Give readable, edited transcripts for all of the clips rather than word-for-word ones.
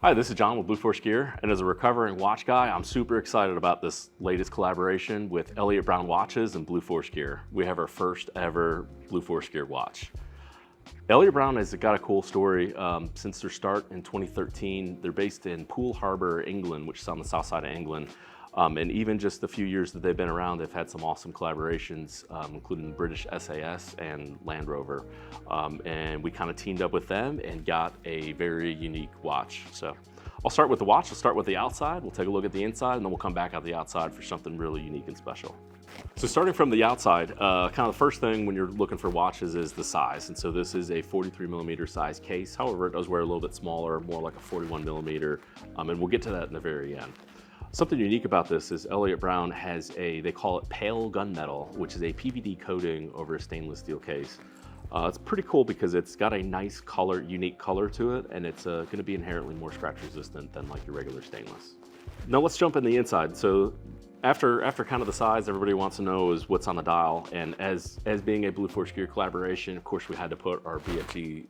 Hi, this is John with Blue Force Gear, and as a recovering watch guy, I'm super excited about this latest collaboration with Elliot Brown Watches and Blue Force Gear. We have our first ever Blue Force Gear watch. Elliot Brown has got a cool story. Since their start in 2013, they're based in Poole Harbor, England, which is on the south side of England. And even just the few years that they've been around, they've had some awesome collaborations, including the British SAS and Land Rover. And we kind of teamed up with them and got a very unique watch. So I'll start with the watch. I'll start with the outside. We'll take a look at the inside, and then we'll come back out the outside for something really unique and special. So starting from the outside, kind of the first thing when you're looking for watches is the size. And so this is a 43mm size case. However, it does wear a little bit smaller, more like a 41mm. And we'll get to that in the very end. Something unique about this is Elliot Brown has they call it pale gunmetal, which is a PVD coating over a stainless steel case. It's pretty cool because it's got a nice color, unique color to it, and it's going to be inherently more scratch resistant than like your regular stainless. Now let's jump in the inside. So after kind of the size, everybody wants to know is what's on the dial, and as being a Blue Force Gear collaboration, of course we had to put our BFG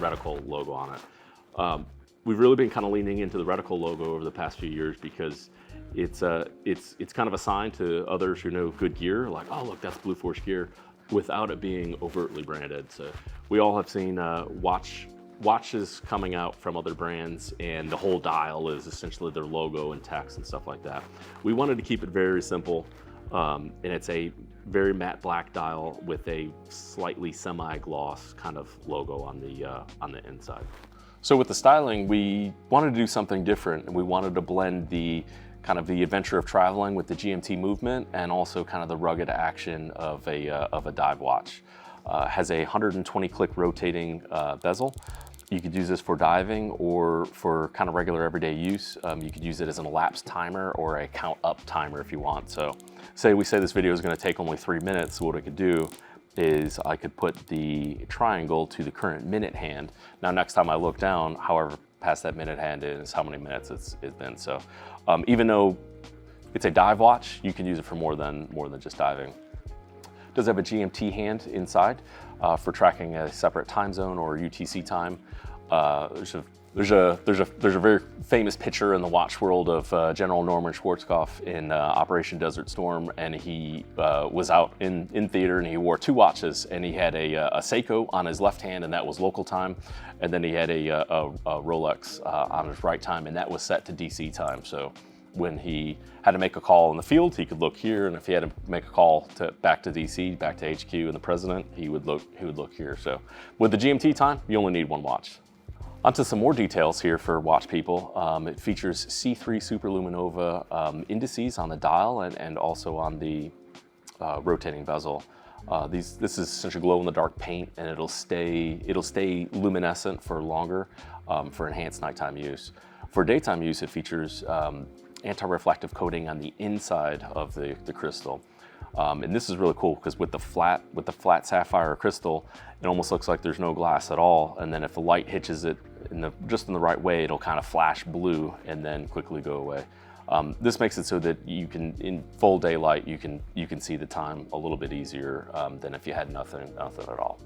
reticle logo on it. We've really been kind of leaning into the reticle logo over the past few years because it's kind of a sign to others who know good gear, like, oh look, that's Blue Force Gear, without it being overtly branded. So we all have seen watches coming out from other brands, and the whole dial is essentially their logo and text and stuff like that. We wanted to keep it very simple, and it's a very matte black dial with a slightly semi-gloss kind of logo on the inside. So with the styling, we wanted to do something different, and we wanted to blend the kind of the adventure of traveling with the GMT movement and also kind of the rugged action of a dive watch. Has a 120 click rotating bezel. You could use this for diving or for kind of regular everyday use. You could use it as an elapsed timer or a count up timer if you want. So say this video is going to take only 3 minutes. What I could do is I could put the triangle to the current minute hand. Now next time I look down, however past that minute hand is how many minutes it's been. So even though it's a dive watch, you can use it for more than just diving. It does have a GMT hand inside for tracking a separate time zone or UTC time. There's a very famous picture in the watch world of General Norman Schwarzkopf in Operation Desert Storm, and he was out in theater and he wore 2 watches, and he had a Seiko on his left hand, and that was local time, and then he had a Rolex on his right time, and that was set to DC time. So when he had to make a call in the field, he could look here, and if he had to make a call back to DC, back to HQ and the president, he would look here. So with the GMT time, you only need 1 watch. Onto some more details here for watch people. It features C3 superluminova indices on the dial and also on the rotating bezel. This is essentially glow-in-the-dark paint, and it'll stay luminescent for longer for enhanced nighttime use. For daytime use, it features anti-reflective coating on the inside of the crystal. And this is really cool because with the flat sapphire crystal, it almost looks like there's no glass at all. And then if the light hitches it just in the right way, it'll kind of flash blue and then quickly go away. This makes it so that you can, in full daylight, you can see the time a little bit easier than if you had nothing at all.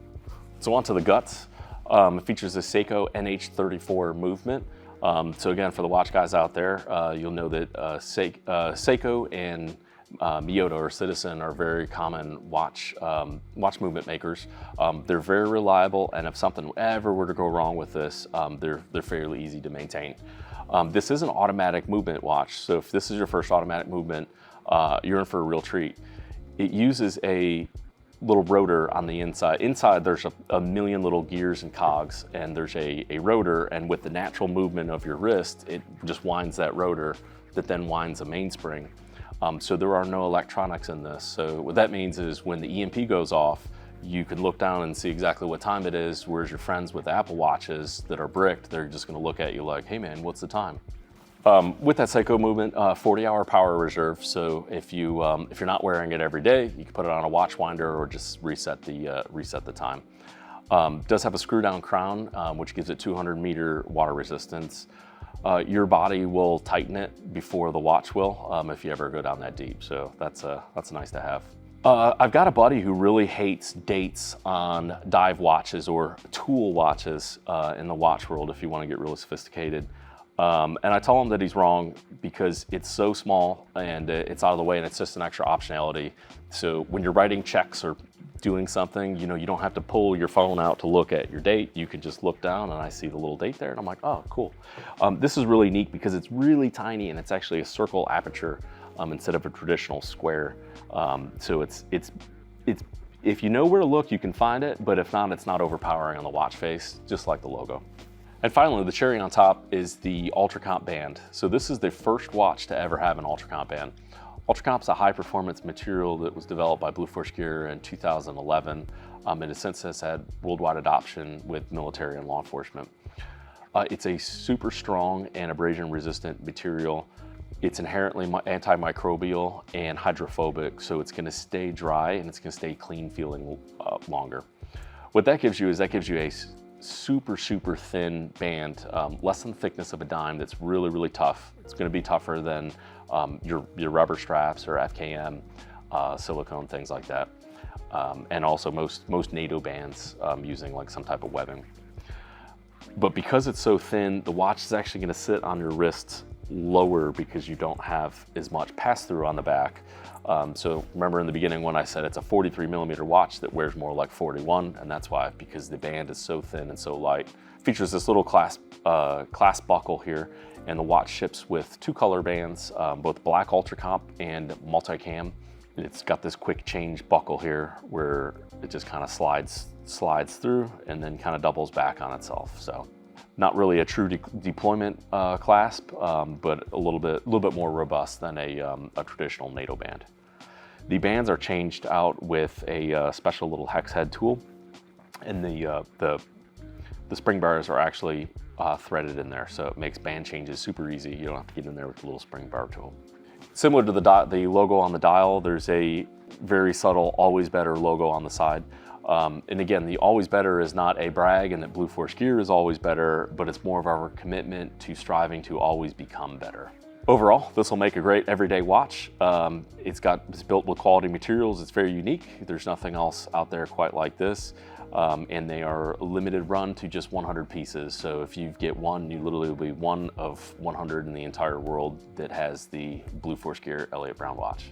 So onto the guts. It features a Seiko NH34 movement. So again, for the watch guys out there, you'll know that Seiko and Miyota or Citizen are very common watch movement makers. They're very reliable, and if something ever were to go wrong with this, they're fairly easy to maintain. This is an automatic movement watch, so if this is your first automatic movement, you're in for a real treat. It uses a little rotor on the inside. Inside there's a million little gears and cogs, and there's a rotor, and with the natural movement of your wrist, it just winds that rotor that then winds a mainspring. So there are no electronics in this. So what that means is when the EMP goes off, you can look down and see exactly what time it is, whereas your friends with Apple Watches that are bricked, they're just gonna look at you like, hey man, what's the time? With that Seiko movement, 40-hour power reserve. So if you're not wearing it every day, you can put it on a watch winder or just reset the time. Does have a screw down crown, which gives it 200-meter water resistance. Your body will tighten it before the watch will if you ever go down that deep. So that's nice to have. I've got a buddy who really hates dates on dive watches or tool watches in the watch world if you want to get really sophisticated. And I tell him that he's wrong because it's so small and it's out of the way, and it's just an extra optionality. So when you're writing checks or doing something, you know, you don't have to pull your phone out to look at your date. You can just look down and I see the little date there and I'm like, oh, cool. This is really neat because it's really tiny and it's actually a circle aperture instead of a traditional square. So it's if you know where to look, you can find it, but if not, it's not overpowering on the watch face, just like the logo. And finally, the cherry on top is the ULTRAcomp band. So this is the first watch to ever have an ULTRAcomp band. ULTRAcomp is a high performance material that was developed by Blue Force Gear in 2011, and it since has had worldwide adoption with military and law enforcement. It's a super strong and abrasion resistant material. It's inherently antimicrobial and hydrophobic, so it's gonna stay dry and it's gonna stay clean feeling longer. What that gives you is a super thin band, less than the thickness of a dime, that's really tough. It's gonna be tougher than your rubber straps or FKM, silicone, things like that. And also most NATO bands using like some type of webbing. But because it's so thin, the watch is actually gonna sit on your wrist lower because you don't have as much pass-through on the back. So remember in the beginning when I said it's a 43mm watch that wears more like 41, and that's why, because the band is so thin and so light. Features this little clasp buckle here, and the watch ships with 2 color bands, both black ULTRAcomp and multicam. It's got this quick change buckle here where it just kind of slides through and then kind of doubles back on itself. So not really a true deployment clasp, but a little bit more robust than a traditional NATO band. The bands are changed out with a special little hex head tool, and the spring bars are actually threaded in there, so it makes band changes super easy. You don't have to get in there with a little spring bar tool. Similar to the logo on the dial, there's a very subtle Always Better logo on the side. And again, the Always Better is not a brag and that Blue Force Gear is always better, but it's more of our commitment to striving to always become better. Overall, this will make a great everyday watch. It's built with quality materials. It's very unique. There's nothing else out there quite like this. And they are limited run to just 100 pieces. So if you get one, you literally will be one of 100 in the entire world that has the Blue Force Gear Elliot Brown watch.